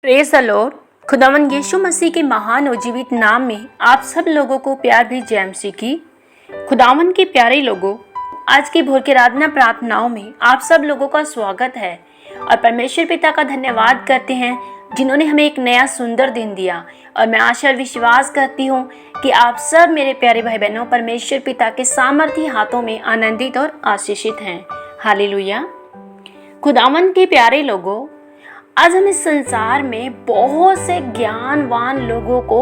Praise the Lord. खुदावंद यीशु मसीह के महान और जीवित नाम में आप सब लोगों को प्यार भी जय मसीह की। खुदावंद के प्यारे लोगों, आज की भोर की आराधना प्रार्थनाओं में आप सब लोगों का स्वागत है और परमेश्वर पिता का धन्यवाद करते हैं जिन्होंने हमें एक नया सुंदर दिन दिया। और मैं आशा और विश्वास करती हूँ कि आप सब मेरे प्यारे भाई बहनों परमेश्वर पिता के सामर्थी हाथों में आनंदित और आशीषित हैं। हालेलुया। खुदावंद के प्यारे लोगों, आज हम इस संसार में बहुत से ज्ञानवान लोगों को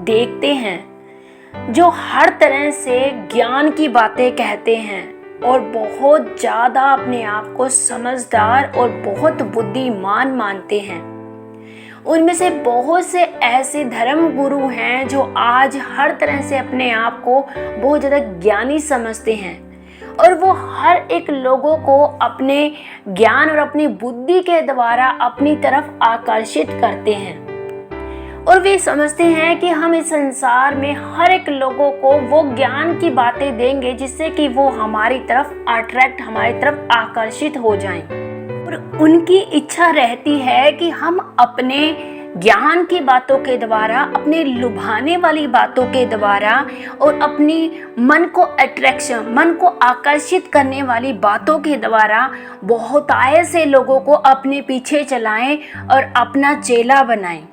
देखते हैं जो हर तरह से ज्ञान की बातें कहते हैं और बहुत ज़्यादा अपने आप को समझदार और बहुत बुद्धिमान मानते हैं। उनमें से बहुत से ऐसे धर्म गुरु हैं जो आज हर तरह से अपने आप को बहुत ज़्यादा ज्ञानी समझते हैं और वो हर एक लोगों को अपने ज्ञान और अपनी बुद्धि के द्वारा अपनी तरफ आकर्षित करते हैं। और वे समझते हैं कि हम इस संसार में हर एक लोगों को वो ज्ञान की बातें देंगे जिससे कि वो हमारी तरफ हमारी तरफ आकर्षित हो जाएं। और उनकी इच्छा रहती है कि हम अपने ज्ञान की बातों के द्वारा, अपने लुभाने वाली बातों के द्वारा और अपनी मन को आकर्षित करने वाली बातों के द्वारा बहुत ऐसे लोगों को अपने पीछे चलाएं और अपना चेला बनाएं।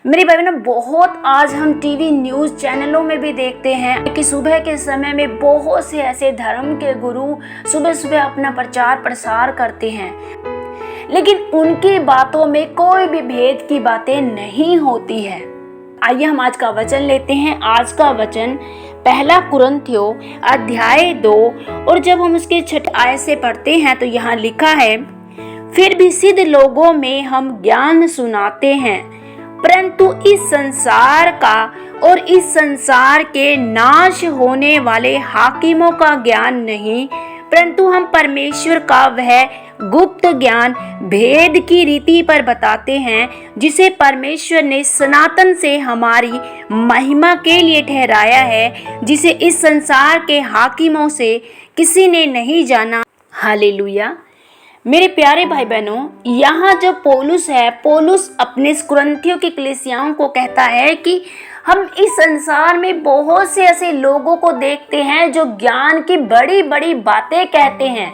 मेरी बहनों, बहुत आज हम टीवी न्यूज़ चैनलों में भी देखते हैं कि सुबह के समय में बहुत से ऐसे धर्म के गुरु सुबह सुबह अपना प्रचार प्रसार करते हैं, लेकिन उनकी बातों में कोई भी भेद की बातें नहीं होती है। आइए हम आज का वचन लेते हैं। आज का वचन पहला कुरिन्थियों अध्याय 2 और जब हम उसके 6 आयत से पढ़ते हैं तो यहाँ लिखा है, फिर भी सिद्ध लोगों में हम ज्ञान सुनाते हैं, परंतु इस संसार का और इस संसार के नाश होने वाले हाकिमों का ज्ञान नहीं, परंतु हम परमेश्वर का वह गुप्त ज्ञान भेद की रीति पर बताते हैं जिसे परमेश्वर ने सनातन से हमारी महिमा के लिए ठहराया है, जिसे इस संसार के हाकिमों से किसी ने नहीं जाना। हालेलुया। मेरे प्यारे भाई बहनों, यहाँ जो पौलुस अपने कुरिन्थियों की कलीसियाओं को कहता है कि हम इस संसार में बहुत से ऐसे लोगों को देखते हैं जो ज्ञान की बड़ी बड़ी बातें कहते हैं,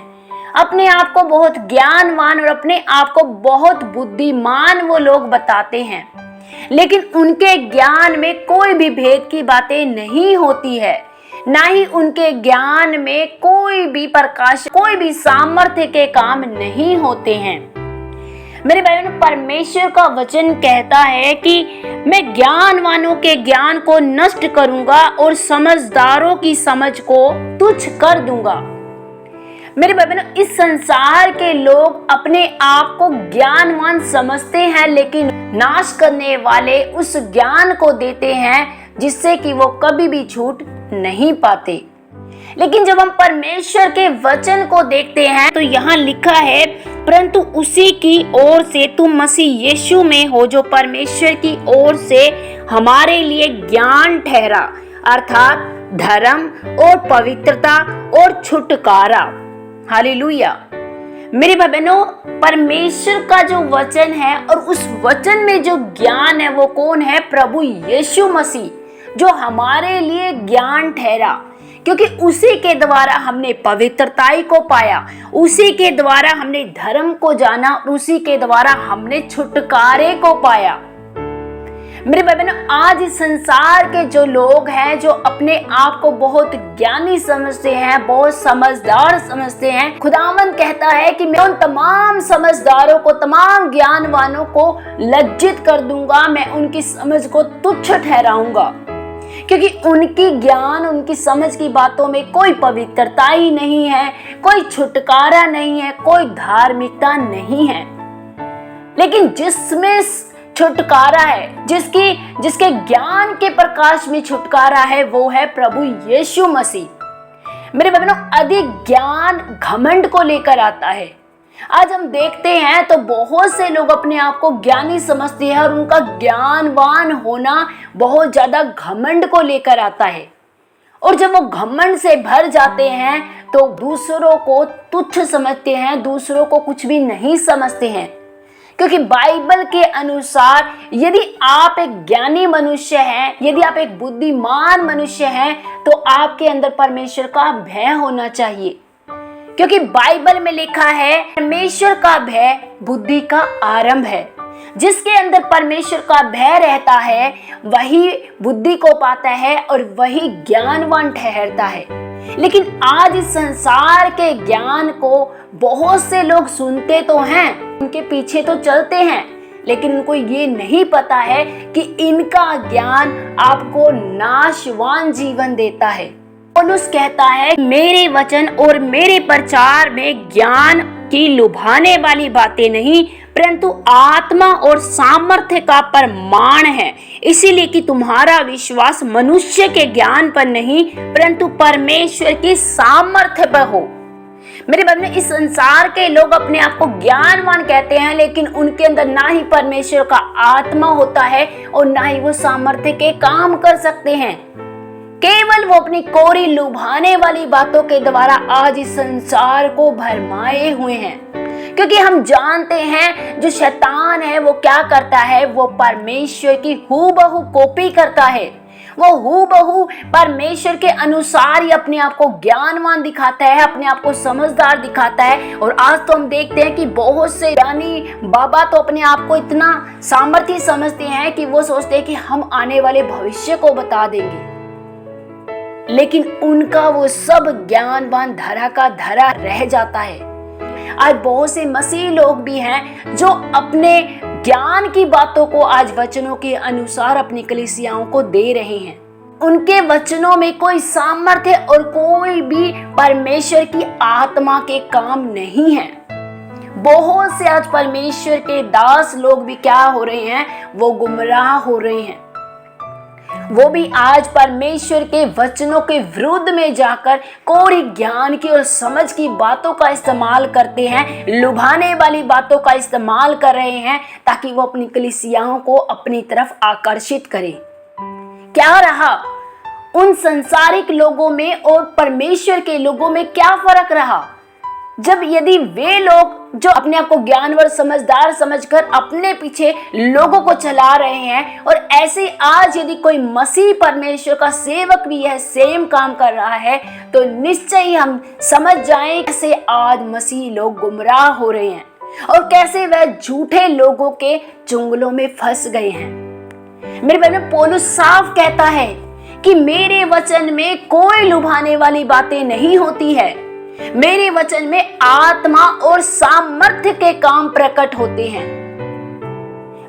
अपने आप को बहुत ज्ञानवान और अपने आप को बहुत बुद्धिमान वो लोग बताते हैं, लेकिन उनके ज्ञान में कोई भी भेद की बातें नहीं होती है, ना ही उनके ज्ञान में कोई भी प्रकाश, कोई भी सामर्थ्य के काम नहीं होते हैं। मेरे बहनों, परमेश्वर का वचन कहता है कि मैं ज्ञानवानों के ज्ञान को नष्ट करूंगा और समझदारों की समझ को तुच्छ कर दूंगा। मेरे बहनों, इस संसार के लोग अपने आप को ज्ञानवान समझते हैं, लेकिन नाश करने वाले उस ज्ञान को देते हैं जिससे कि वो कभी भी छूट नहीं पाते। लेकिन जब हम परमेश्वर के वचन को देखते हैं तो यहाँ लिखा है, परंतु उसी की ओर से तुम मसीह यीशु में हो जो परमेश्वर की ओर से हमारे लिए ज्ञान ठहरा, अर्थात धर्म और पवित्रता और छुटकारा। हालेलुया। मेरे बहनों, परमेश्वर का जो वचन है और उस वचन में जो ज्ञान है वो कौन है? प्रभु यीशु मसीह, जो हमारे लिए ज्ञान ठहरा, क्योंकि उसी के द्वारा हमने पवित्रताई को पाया, उसी के द्वारा हमने धर्म को जाना और उसी के द्वारा हमने छुटकारे को पाया। मेरे बहनों, आज इस संसार के जो लोग हैं जो अपने आप को बहुत ज्ञानी समझते हैं, बहुत समझदार समझते हैं, खुदावंद कहता है कि मैं उन तमाम समझदारों को, तमाम ज्ञानवानों को लज्जित कर दूंगा, मैं उनकी समझ को तुच्छ ठहराऊंगा, क्योंकि उनकी ज्ञान, उनकी समझ की बातों में कोई पवित्रता ही नहीं है, कोई छुटकारा नहीं है, कोई धार्मिकता नहीं है। लेकिन जिसमें छुटकारा है, जिसके ज्ञान के प्रकाश में छुटकारा है, वो है प्रभु यीशु मसीह। मेरे बहनों, अधिक ज्ञान घमंड को लेकर आता है। आज हम देखते हैं तो बहुत से लोग अपने आप को ज्ञानी समझते हैं और उनका ज्ञानवान होना बहुत ज्यादा घमंड को लेकर आता है, और जब वो घमंड से भर जाते हैं तो दूसरों को तुच्छ समझते हैं, दूसरों को कुछ भी नहीं समझते हैं। क्योंकि बाइबल के अनुसार यदि आप एक ज्ञानी मनुष्य हैं, यदि आप एक बुद्धिमान मनुष्य हैं, तो आपके अंदर परमेश्वर का भय होना चाहिए। क्योंकि बाइबल में लिखा है परमेश्वर का भय बुद्धि का आरंभ है। जिसके अंदर परमेश्वर का भय रहता है वही बुद्धि को पाता है और वही ज्ञानवान ठहरता है। लेकिन आज इस संसार के ज्ञान को बहुत से लोग सुनते तो हैं, उनके पीछे तो चलते हैं, लेकिन उनको ये नहीं पता है कि इनका ज्ञान आपको नाशवान जीवन देता है। पौलुस कहता है मेरे वचन और मेरे प्रचार में ज्ञान की लुभाने वाली बातें नहीं, परंतु आत्मा और सामर्थ्य का प्रमाण है, इसीलिए कि तुम्हारा विश्वास मनुष्य के ज्ञान पर नहीं परंतु परमेश्वर की सामर्थ्य पर हो। मेरे भाई इस संसार के लोग अपने आप को ज्ञानवान कहते हैं, लेकिन उनके अंदर ना ही परमेश्वर का आत्मा होता है और ना ही वो सामर्थ्य के काम कर सकते हैं। केवल वो अपनी कोरी लुभाने वाली बातों के द्वारा आज इस संसार को भरमाए हुए हैं। क्योंकि हम जानते हैं जो शैतान है वो क्या करता है, वो परमेश्वर की हूबहू कॉपी करता है। वो हूबहू परमेश्वर के अनुसार ही अपने आप को ज्ञानवान दिखाता है, अपने आप को समझदार दिखाता है। और आज तो हम देखते हैं कि बहुत से ज्ञानी बाबा तो अपने आप को इतना सामर्थ्य समझते हैं कि वो सोचते हैं कि हम आने वाले भविष्य को बता देंगे, लेकिन उनका वो सब ज्ञानवान धरा का धरा रह जाता है। आज बहुत से मसीह लोग भी हैं जो अपने ज्ञान की बातों को आज वचनों के अनुसार अपनी कलीसियाओं को दे रहे हैं। उनके वचनों में कोई सामर्थ्य और कोई भी परमेश्वर की आत्मा के काम नहीं है। बहुत से आज परमेश्वर के दास लोग भी क्या हो रहे हैं, वो गुमराह हो रहे हैं। वो भी आज परमेश्वर के वचनों के विरुद्ध में जाकर कोरी ज्ञान की और समझ की बातों का इस्तेमाल करते हैं, लुभाने वाली बातों का इस्तेमाल कर रहे हैं ताकि वो अपनी कलीसियाओं को अपनी तरफ आकर्षित करें। क्या रहा उन संसारिक लोगों में और परमेश्वर के लोगों में क्या फर्क रहा? जब यदि वे लोग जो अपने आप को ज्ञानवर समझदार समझकर अपने पीछे लोगों को चला रहे हैं, और ऐसे आज यदि कोई मसीह परमेश्वर का सेवक भी है सेम काम कर रहा है, तो निश्चय ही हम समझ जाएं कैसे आज मसीह लोग गुमराह हो रहे हैं और कैसे वह झूठे लोगों के चुंगलों में फंस गए हैं। मेरे भाई पौलुस साफ कहता है कि मेरे वचन में कोई लुभाने वाली बातें नहीं होती है, मेरे वचन में आत्मा और सामर्थ्य के काम प्रकट होते हैं।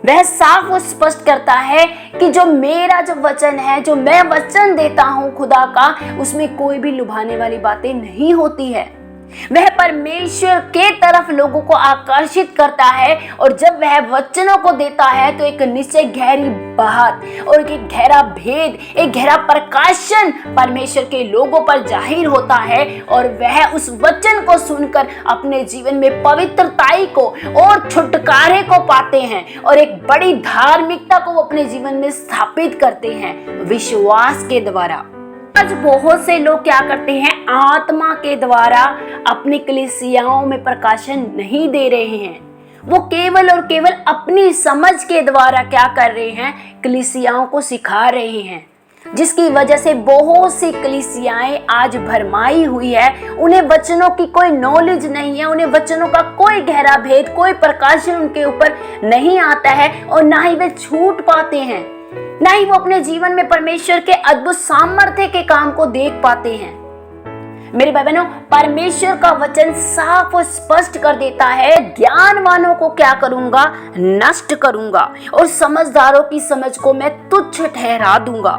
वह साफ और स्पष्ट करता है कि जो मेरा जो वचन है, जो मैं वचन देता हूं खुदा का, उसमें कोई भी लुभाने वाली बातें नहीं होती है। वह परमेश्वर के तरफ लोगों को आकर्षित करता है, और जब वह वचनों को देता है तो एक निश्चय गहरी बात और एक गहरा भेद, एक गहरा प्रकाशन परमेश्वर के लोगों पर जाहिर होता है, और वह उस वचन को सुनकर अपने जीवन में पवित्रताई को और छुटकारे को पाते हैं और एक बड़ी धार्मिकता को वो अपने जीवन में स्थापित करते हैं विश्वास के द्वारा। आज बहुत से लोग क्या करते हैं, आत्मा के द्वारा अपनी कलीसियाओं में प्रकाशन नहीं दे रहे हैं। वो केवल और केवल अपनी समझ के द्वारा क्या कर रहे हैं, कलीसियाओं को सिखा रहे हैं, जिसकी वजह से बहुत सी कलीसियाएं आज भरमाई हुई है। उन्हें वचनों की कोई नॉलेज नहीं है, उन्हें वचनों का कोई गहरा भेद, कोई प्रकाशन उनके ऊपर नहीं आता है, और ना ही वे छूट पाते हैं, ना ही वो अपने जीवन में परमेश्वर के अद्भुत सामर्थ्य के काम को देख पाते हैं। मेरे भाई बहनों, परमेश्वर का वचन साफ और स्पष्ट कर देता है, ज्ञानवानों को क्या करूंगा, नष्ट करूंगा, और समझदारों की समझ को मैं तुच्छ ठहरा दूंगा।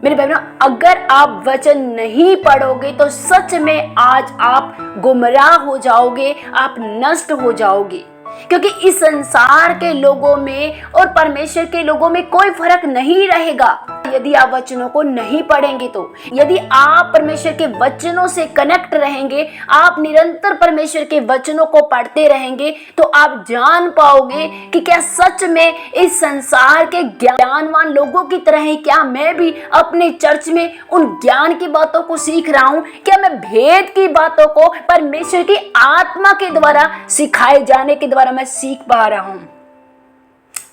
मेरे भाई बहनों, अगर आप वचन नहीं पढ़ोगे तो सच में आज आप गुमराह हो जाओगे, आप नष्ट हो जाओगे। क्योंकि इस संसार के लोगों में और परमेश्वर के लोगों में कोई फर्क नहीं रहेगा यदि आप वचनों को नहीं पढ़ेंगे। तो यदि आप परमेश्वर के वचनों से कनेक्ट रहेंगे, आप निरंतर परमेश्वर के वचनों को पढ़ते रहेंगे, तो आप जान पाओगे कि क्या सच में इस संसार के ज्ञानवान लोगों की तरह ही क्या मैं भी अपने चर्च में उन ज्ञान की बातों को सीख रहा हूँ? क्या मैं भेद की बातों को परमेश्वर की आत्मा के द्वारा सिखाए जाने के द्वारा मैं सीख पा रहा हूँ?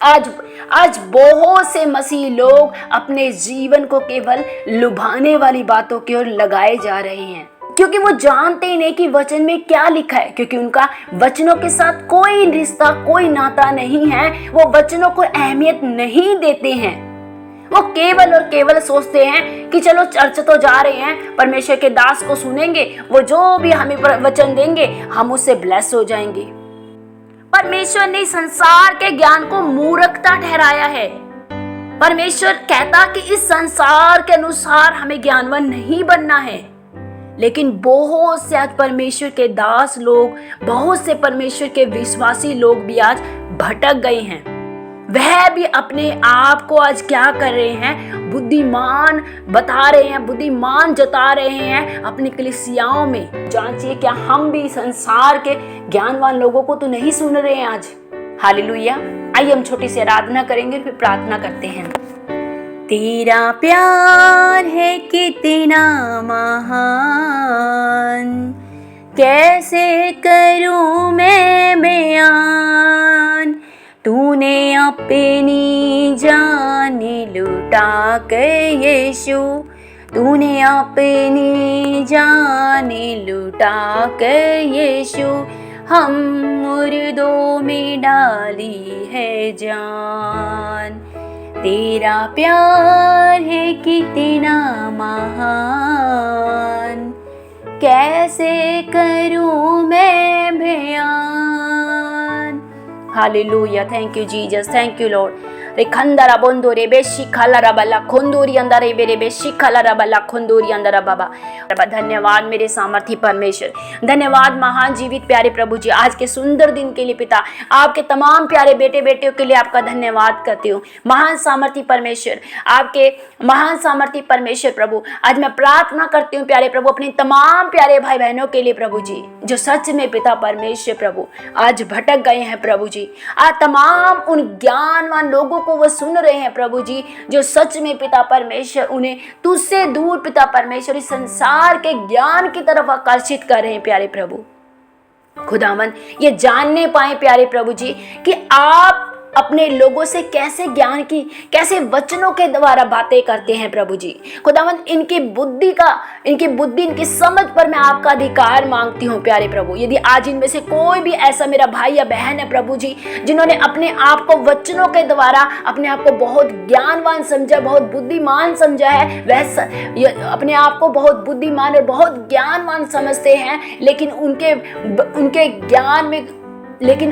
आज आज बहुत से मसीह लोग अपने जीवन को केवल लुभाने वाली बातों की ओर लगाए जा रहे हैं, क्योंकि वो जानते ही नहीं कि वचन में क्या लिखा है, क्योंकि उनका वचनों के साथ कोई रिश्ता, कोई नाता नहीं है। वो वचनों को अहमियत नहीं देते हैं। वो केवल और केवल सोचते हैं कि चलो चर्च तो जा रहे हैं, परमेश्वर के दास को सुनेंगे, वो जो भी हमें वचन देंगे हम उससे ब्लेस हो जाएंगे। परमेश्वर ने संसार के ज्ञान को मूर्खता ठहराया है। परमेश्वर कहता कि इस संसार के अनुसार हमें ज्ञानवान नहीं बनना है, लेकिन बहुत से आज परमेश्वर के दास लोग, बहुत से परमेश्वर के विश्वासी लोग भी आज भटक गए हैं। वह भी अपने आप को आज क्या कर रहे हैं, बुद्धिमान बता रहे हैं, बुद्धिमान जता रहे हैं अपनी कलीसियाओं में। जांचिए, क्या हम भी संसार के ज्ञानवान लोगों को तो नहीं सुन रहे हैं आज? हालेलुया। आइए हम छोटी सी आराधना करेंगे, फिर प्रार्थना करते हैं। तेरा प्यार है कितना महान, कैसे करूं मैं बयान। तूने अपनी जान लुटा कर यीशु, तूने अपनी जान लुटा कर यीशु, हम मुर्दों में डाली है जान। तेरा प्यार है कितना महान, कैसे करूं मैं बयान। Hallelujah. Thank you Jesus, thank you Lord. रेखंदरा बोंदो रे बेशी खाला बला खोंदूरी अंदर रे बेरे बेशी खाला बला खोंदूरी अंदर बाबा। धन्यवाद मेरे सामर्थी परमेश्वर, धन्यवाद महान जीवित प्यारे प्रभु जी, आज के सुंदर दिन के लिए पिता, आपके तमाम प्यारे बेटे बेटियों के लिए आपका धन्यवाद करती हूँ। महान सामर्थी परमेश्वर, आपके महान सामर्थी परमेश्वर प्रभु, आज मैं प्रार्थना करती हूँ प्यारे प्रभु अपने तमाम प्यारे भाई बहनों के लिए प्रभु जी, जो सच में पिता परमेश्वर प्रभु आज भटक गए हैं प्रभु जी। आज तमाम उन ज्ञानवान लोगों को वो सुन रहे हैं प्रभु जी, जो सच में पिता परमेश्वर उन्हें तुझसे दूर पिता परमेश्वर इस संसार के ज्ञान की तरफ आकर्षित कर रहे हैं प्यारे प्रभु। खुदावन ये जानने पाए प्यारे प्रभु जी कि आप अपने लोगों से कैसे ज्ञान की, कैसे वचनों के द्वारा बातें करते हैं प्रभु जी। खुदावन इनकी बुद्धि, इनकी समझ पर मैं आपका अधिकार मांगती हूँ प्यारे प्रभु। यदि आज इनमें से कोई भी ऐसा मेरा भाई या बहन है प्रभु जी, जिन्होंने अपने आप को वचनों के द्वारा अपने आप को बहुत ज्ञानवान समझा, बहुत बुद्धिमान समझा है, वह अपने आप को बहुत बुद्धिमान और बहुत ज्ञानवान समझते हैं, लेकिन उनके ज्ञान में लेकिन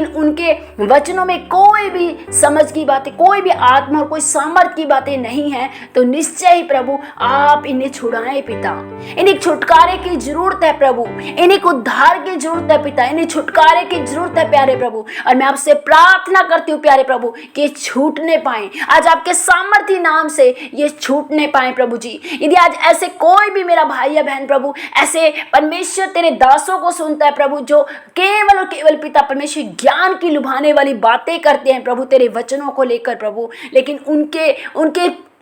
उनके वचनों में कोई भी समझ की बातें, कोई भी आत्मा और कोई सामर्थ की बातें नहीं है, तो निश्चय ही प्रभु आप इन्हें छुड़ाएं पिता। इन्हें छुटकारे की जरूरत है प्रभु, इन्हें उद्धार की जरूरत है पिता, इन्हें छुटकारे की जरूरत है प्यारे प्रभु। और मैं आपसे प्रार्थना करती हूँ प्यारे प्रभु कि छूटने पाए, आज आपके सामर्थी नाम से ये छूटने पाए प्रभु जी। यदि आज ऐसे कोई भी मेरा भाई या बहन प्रभु ऐसे परमेश्वर तेरे दासों को सुनता है प्रभु, जो केवल और केवल पिता परमेश्वर ज्ञान की लुभाने वाली बातें करते हैं प्रभु तेरे वचनों को लेकर प्रभु,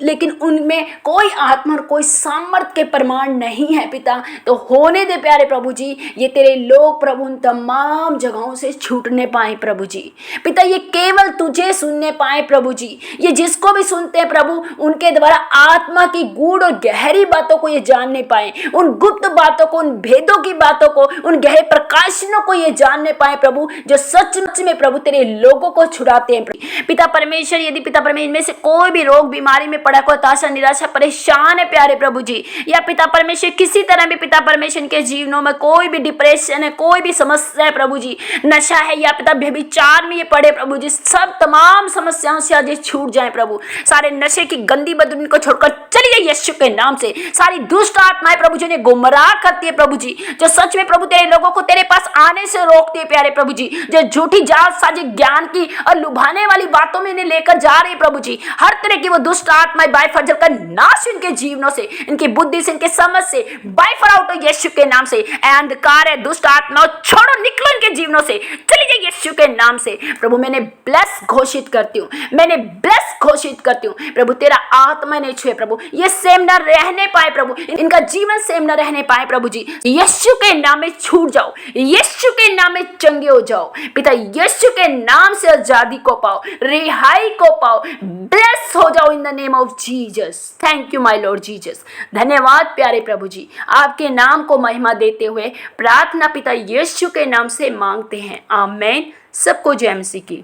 लेकिन उनमें कोई आत्मा और कोई सामर्थ के प्रमाण नहीं है पिता, तो होने दे प्यारे प्रभु जी, ये तेरे लोग प्रभु उन तमाम जगहों से छूटने पाए प्रभु जी। पिता ये केवल तुझे सुनने पाए प्रभु जी, ये जिसको भी सुनते हैं प्रभु उनके द्वारा आत्मा की गूढ़ और गहरी बातों को ये जानने पाए, उन गुप्त बातों को, उन भेदों की बातों को, उन गहरे प्रकाशनों को ये जानने पाए प्रभु, जो सच में प्रभु तेरे लोगों को छुड़ाते हैं पिता परमेश्वर। यदि पिता परमेश्वर इनमें से कोई भी रोग बीमारी में पड़ा, कोई हताशा निराशा परेशान है प्यारे प्रभु जी, या पिता परमेश्वर किसी तरह भी पिता परमेश्वर के जीवनों में कोई भी डिप्रेशन है, कोई भी समस्या है प्रभु जी, नशा है या पिता व्यभिचार में ये पड़े प्रभु जी, सब तमाम समस्याओं से आज छूट जाए प्रभु। सारे नशे की गंदी बदबू को छोड़कर चलिए यीशु के नाम से। सारी दुष्ट आत्माएं प्रभु जी ने गुमराह करती है प्रभु जी, जो सच में प्रभु तेरे लोगों को तेरे पास आने से रोकती है प्यारे प्रभु जी, जो झूठी जाल साजिश ज्ञान की और लुभाने वाली बातों में इन्हें लेकर जा रही है प्रभु जी। हर तरह की वो दुष्ट आत्माएं बाय फर्जल का नाश इनके जीवनों से, इनकी बुद्धि से, इनके समझ से बाय फर आउट यीशु के नाम से। अंधकार है, दुष्ट आत्मा छोड़ो, निकलो इनके जीवनों से, चली जाइए यीशु के नाम से प्रभु मैंने ब्लेस घोषित करती हूँ, मैंने ब्लेस घोषित करती हूँ प्रभु। तेरा आत्मा ने छुए प्रभु, ये सेम ना रहने पाए प्रभु, इनका जीवन सेम ना रहने पाए प्रभु जी। यीशु के नाम में छूट जाओ, यीशु के नाम में चंगे हो जाओ पिता। यीशु के नाम से आजादी को पाओ, रिहाई को पाओ, ब्लेस हो जाओ in the name of Jesus. Thank you my Lord Jesus. धन्यवाद प्यारे प्रभु जी, आपके नाम को महिमा देते हुए प्रार्थना पिता यीशु के नाम से मांगते हैं, आमीन। सबको जय मसीह की।